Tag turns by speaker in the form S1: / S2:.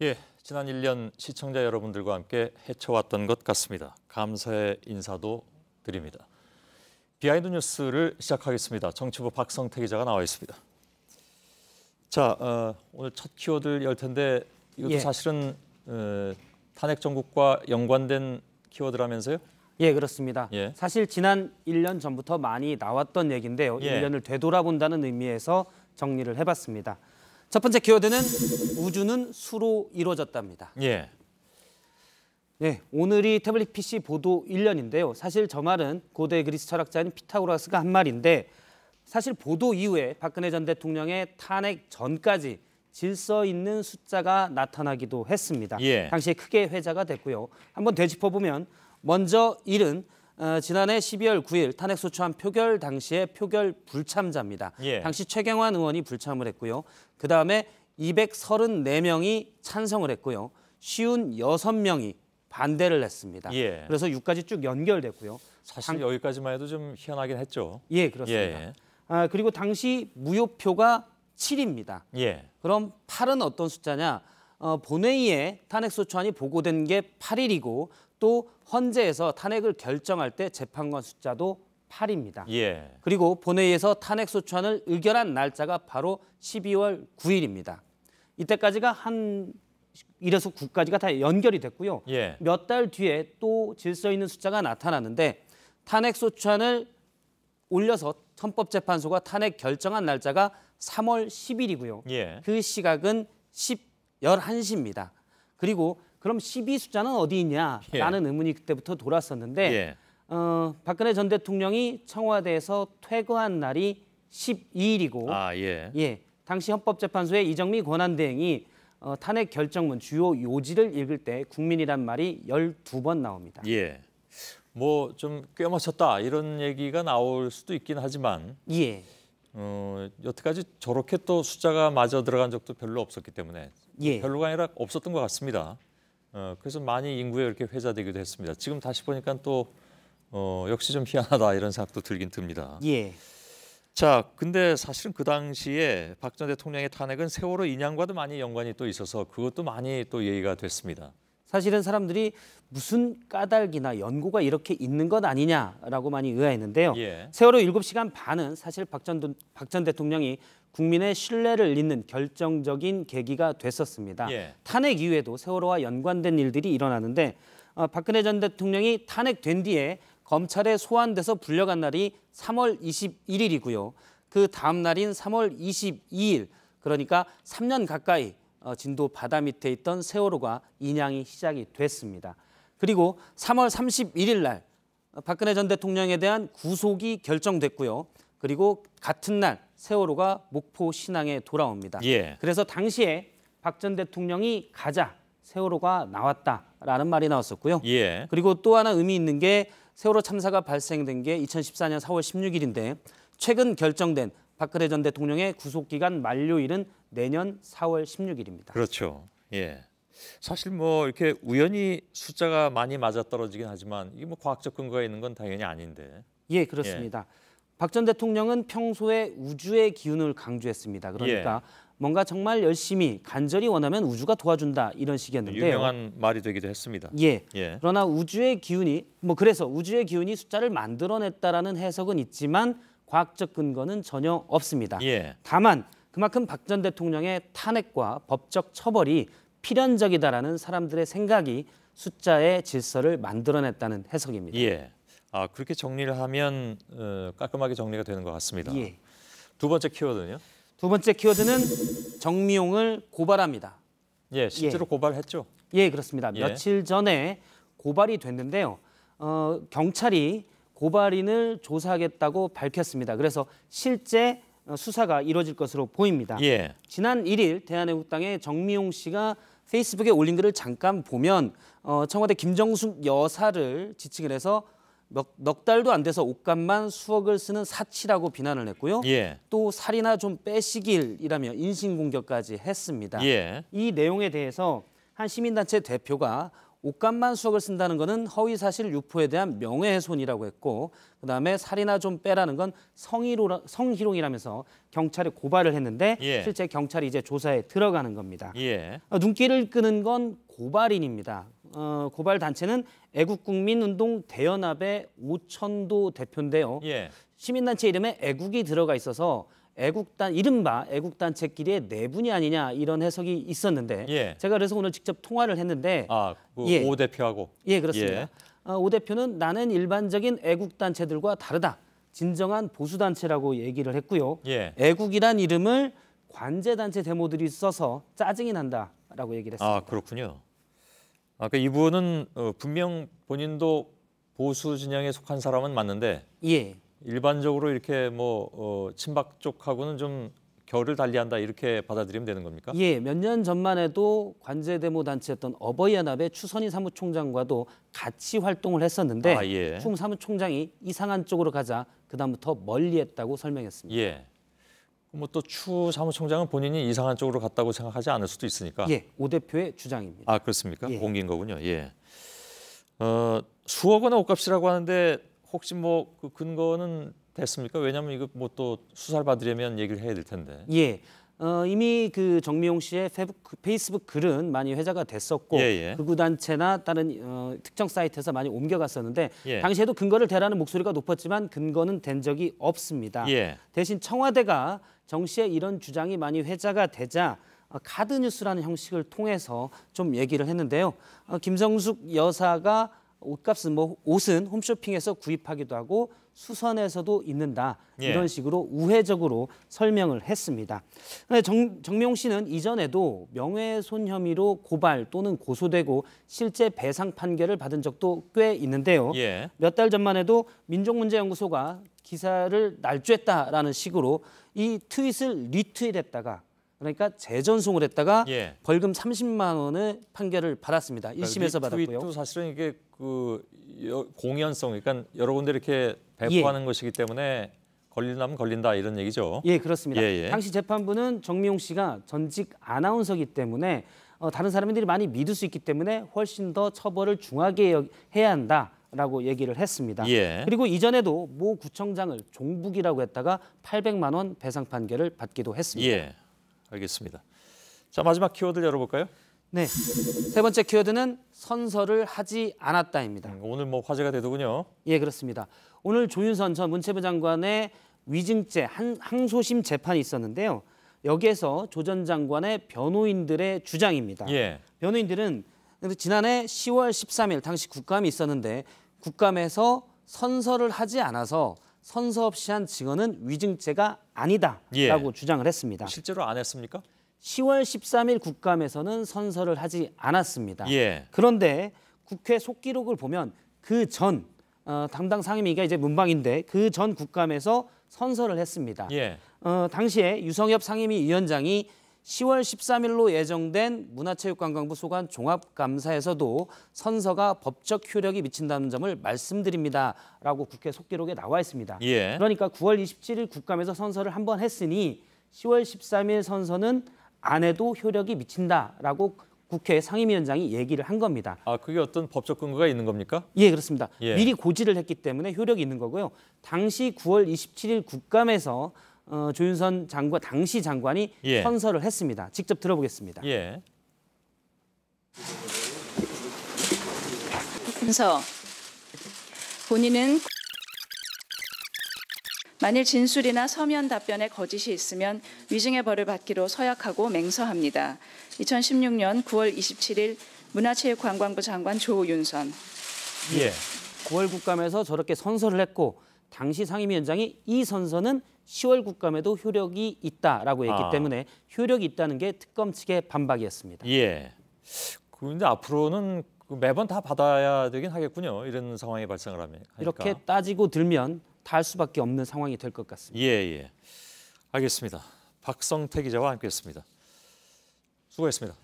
S1: 예, 지난 1년 시청자 여러분들과 함께 헤쳐왔던 것 같습니다. 감사의 인사도 드립니다. 비하인드 뉴스를 시작하겠습니다. 정치부 박성태 기자가 나와 있습니다. 자, 오늘 첫 키워드 열 텐데 이것도 사실은 탄핵 정국과 연관된 키워드라면서요?
S2: 예, 그렇습니다. 사실 지난 1년 전부터 많이 나왔던 얘기인데요. 1년을 되돌아본다는 의미에서 정리를 해봤습니다. 첫 번째 키워드는 우주는 수로 이루어졌답니다. 네, 오늘이 태블릿 PC 보도 1년인데요. 사실 저 말은 고대 그리스 철학자인 피타고라스가 한 말인데 사실 보도 이후에 박근혜 전 대통령의 탄핵 전까지 질서 있는 숫자가 나타나기도 했습니다. 당시에 크게 회자가 됐고요. 한번 되짚어보면 먼저 1은 지난해 12월 9일 탄핵소추안 표결 당시에 표결 불참자입니다. 당시 최경환 의원이 불참을 했고요. 그다음에 234명이 찬성을 했고요. 56명이 반대를 했습니다. 그래서 6까지 쭉 연결됐고요.
S1: 사실 여기까지만 해도 좀 희한하긴 했죠.
S2: 예, 그렇습니다. 그리고 당시 무효표가 7입니다. 그럼 8은 어떤 숫자냐? 본회의에 탄핵소추안이 보고된 게 8일이고 또 헌재에서 탄핵을 결정할 때 재판관 숫자도 8입니다. 그리고 본회의에서 탄핵소추안을 의결한 날짜가 바로 12월 9일입니다. 이때까지가 이래서 9까지가 다 연결이 됐고요. 몇 달 뒤에 또 질서 있는 숫자가 나타나는데 탄핵소추안을 올려서 헌법재판소가 탄핵 결정한 날짜가 3월 10일이고요. 그 시각은 11시입니다. 그리고 그럼 12숫자는 어디 있냐라는 의문이 그때부터 돌았었는데 박근혜 전 대통령이 청와대에서 퇴거한 날이 12일이고 당시 헌법재판소의 이정미 권한대행이 탄핵 결정문 주요 요지를 읽을 때 국민이란 말이 12번 나옵니다.
S1: 뭐 좀 꿰맞췄다 이런 얘기가 나올 수도 있긴 하지만 여태까지 저렇게 또 숫자가 맞아 들어간 적도 별로 없었기 때문에 별로가 아니라 없었던 것 같습니다. 그래서 많이 인구에 이렇게 회자되기도 했습니다. 지금 다시 보니까 또 역시 좀 희한하다 이런 생각도 들긴 듭니다. 자, 근데 사실은 그 당시에 박 전 대통령의 탄핵은 세월호 인양과도 많이 연관이 또 있어서 그것도 많이 또 얘기가 됐습니다.
S2: 사실은 사람들이 무슨 까닭이나 연고가 이렇게 있는 것 아니냐라고 많이 의아했는데요. 세월호 7시간 반은 사실 박 전 대통령이 국민의 신뢰를 잇는 결정적인 계기가 됐었습니다. 탄핵 이후에도 세월호와 연관된 일들이 일어나는데 박근혜 전 대통령이 탄핵된 뒤에 검찰에 소환돼서 불려간 날이 3월 21일이고요. 그 다음 날인 3월 22일, 그러니까 3년 가까이 진도 바다 밑에 있던 세월호가 인양이 시작이 됐습니다. 그리고 3월 31일 날 박근혜 전 대통령에 대한 구속이 결정됐고요. 그리고 같은 날 세월호가 목포 신항에 돌아옵니다. 그래서 당시에 박 전 대통령이 가자, 세월호가 나왔다라는 말이 나왔었고요. 그리고 또 하나 의미 있는 게 세월호 참사가 발생된 게 2014년 4월 16일인데 최근 결정된 박근혜 전 대통령의 구속기간 만료일은 내년 4월 16일입니다.
S1: 그렇죠. 사실 뭐 이렇게 우연히 숫자가 많이 맞아떨어지긴 하지만 이게 뭐 과학적 근거가 있는 건 당연히 아닌데.
S2: 그렇습니다. 박 전 대통령은 평소에 우주의 기운을 강조했습니다. 그러니까 뭔가 정말 열심히 간절히 원하면 우주가 도와준다 이런 식이었는데요.
S1: 유명한 말이 되기도 했습니다.
S2: 그러나 우주의 기운이 그래서 우주의 기운이 숫자를 만들어냈다라는 해석은 있지만 과학적 근거는 전혀 없습니다. 다만 그만큼 박 전 대통령의 탄핵과 법적 처벌이 필연적이다라는 사람들의 생각이 숫자의 질서를 만들어냈다는 해석입니다.
S1: 그렇게 정리를 하면 깔끔하게 정리가 되는 것 같습니다. 두 번째 키워드는요?
S2: 두 번째 키워드는 정미용을 고발합니다.
S1: 실제로 고발했죠?
S2: 그렇습니다. 며칠 전에 고발이 됐는데요. 경찰이 고발인을 조사하겠다고 밝혔습니다. 그래서 실제 수사가 이루어질 것으로 보입니다. 지난 1일 대한애국당의 정미용 씨가 페이스북에 올린 글을 잠깐 보면 청와대 김정숙 여사를 지칭을 해서 넉 달도 안 돼서 옷값만 수억을 쓰는 사치라고 비난을 했고요. 또 살이나 좀 빼시길이라며 인신공격까지 했습니다. 이 내용에 대해서 한 시민단체 대표가 옷값만 수억을 쓴다는 것은 허위사실 유포에 대한 명예훼손이라고 했고 그다음에 살이나 좀 빼라는 건 성희롱이라면서 경찰에 고발을 했는데
S1: 예.
S2: 실제 경찰이 이제 조사에 들어가는 겁니다.
S1: 예.
S2: 눈길을 끄는 건 고발인입니다. 고발 단체는 애국국민운동 대연합의 오천도 대표인데요.
S1: 예.
S2: 시민단체 이름에 애국이 들어가 있어서 이른바 애국단체끼리의 내분이 아니냐 이런 해석이 있었는데
S1: 예.
S2: 제가 그래서 오늘 직접 통화를 했는데
S1: 그 오 대표하고
S2: 예, 그렇습니다. 오 대표는 나는 일반적인 애국단체들과 다르다. 진정한 보수단체라고 얘기를 했고요.
S1: 예.
S2: 애국이란 이름을 관제단체 데모들이 써서 짜증이 난다라고 얘기를 했습니다.
S1: 그렇군요. 아까 이분은 분명 본인도 보수 진영에 속한 사람은 맞는데
S2: 예.
S1: 일반적으로 이렇게 친박 쪽하고는 좀 결을 달리한다 이렇게 받아들이면 되는 겁니까?
S2: 예, 몇 년 전만 해도 관제 데모 단체였던 어버이연합의 추선희 사무총장과도 같이 활동을 했었는데
S1: 예.
S2: 추 사무총장이 이상한 쪽으로 가자 그다음부터 멀리했다고 설명했습니다.
S1: 예. 또 추 사무총장은 본인이 이상한 쪽으로 갔다고 생각하지 않을 수도 있으니까.
S2: 예, 오 대표의 주장입니다.
S1: 그렇습니까?
S2: 예.
S1: 옮긴 거군요. 예. 수억 원의 옷값이라고 하는데 혹시 그 근거는 됐습니까? 왜냐하면 이거 또 수사를 받으려면 얘기를 해야 될 텐데.
S2: 예. 이미 그 정미용 씨의 페이스북 글은 많이 회자가 됐었고 극우 단체나 다른 특정 사이트에서 많이 옮겨갔었는데 당시에도 근거를 대라는 목소리가 높았지만 근거는 된 적이 없습니다. 대신 청와대가 정 씨의 이런 주장이 많이 회자가 되자 카드뉴스라는 형식을 통해서 좀 얘기를 했는데요. 김성숙 여사가 옷은 홈쇼핑에서 구입하기도 하고 수선에서도 있는다. 이런 식으로 우회적으로 설명을 했습니다. 정미용 씨는 이전에도 명예훼손 혐의로 고발 또는 고소되고 실제 배상 판결을 받은 적도 꽤 있는데요. 몇 달 전만 해도 민족문제연구소가 기사를 날조했다라는 식으로 이 트윗을 리트윗했다가 그러니까 재전송을 했다가 벌금 30만 원의 판결을 받았습니다. 1심에서 받았고요.
S1: 트윗도 사실은 이게 공연성, 그러니까 여러 군데 이렇게 배포하는 것이기 때문에 걸린다면 걸린다 이런 얘기죠.
S2: 예, 그렇습니다. 당시 재판부는 정미용 씨가 전직 아나운서이기 때문에 다른 사람들이 많이 믿을 수 있기 때문에 훨씬 더 처벌을 중하게 해야 한다라고 얘기를 했습니다. 그리고 이전에도 모 구청장을 종북이라고 했다가 800만 원 배상 판결을 받기도 했습니다.
S1: 알겠습니다. 자, 마지막 키워드 열어볼까요?
S2: 네, 세 번째 키워드는 선서를 하지 않았다입니다.
S1: 오늘 화제가 되더군요.
S2: 예, 그렇습니다. 오늘 조윤선 전 문체부 장관의 위증죄 항소심 재판이 있었는데요. 여기에서 조 전 장관의 변호인들의 주장입니다. 변호인들은 지난해 10월 13일 당시 국감이 있었는데 국감에서 선서를 하지 않아서 선서 없이 한 증언은 위증죄가 아니다라고 주장을 했습니다.
S1: 실제로 안 했습니까?
S2: 10월 13일 국감에서는 선서를 하지 않았습니다. 그런데 국회 속기록을 보면 그 전 담당 상임위가 이제 문방인데 그 전 국감에서 선서를 했습니다. 당시에 유성엽 상임위 위원장이 10월 13일로 예정된 문화체육관광부 소관 종합감사에서도 선서가 법적 효력이 미친다는 점을 말씀드립니다라고 국회 속기록에 나와 있습니다. 그러니까 9월 27일 국감에서 선서를 한 번 했으니 10월 13일 선서는 안 해도 효력이 미친다라고 국회 상임위원장이 얘기를 한 겁니다.
S1: 그게 어떤 법적 근거가 있는 겁니까?
S2: 예, 그렇습니다. 미리 고지를 했기 때문에 효력이 있는 거고요. 당시 9월 27일 국감에서 조윤선 장관 당시 장관이 선서를 했습니다. 직접 들어보겠습니다.
S3: 선서 본인은 만일 진술이나 서면 답변에 거짓이 있으면 위증의 벌을 받기로 서약하고 맹서합니다. 2016년 9월 27일 문화체육관광부 장관 조윤선.
S2: 9월 국감에서 저렇게 선서를 했고 당시 상임위원장이 이 선서는 10월 국감에도 효력이 있다라고 했기 때문에 효력이 있다는 게 특검 측의 반박이었습니다.
S1: 그런데 앞으로는 매번 다 받아야 되긴 하겠군요. 이런 상황이 발생을 하니까.
S2: 이렇게 따지고 들면 다 할 수밖에 없는 상황이 될 것 같습니다.
S1: 알겠습니다. 박성태 기자와 함께했습니다. 수고했습니다.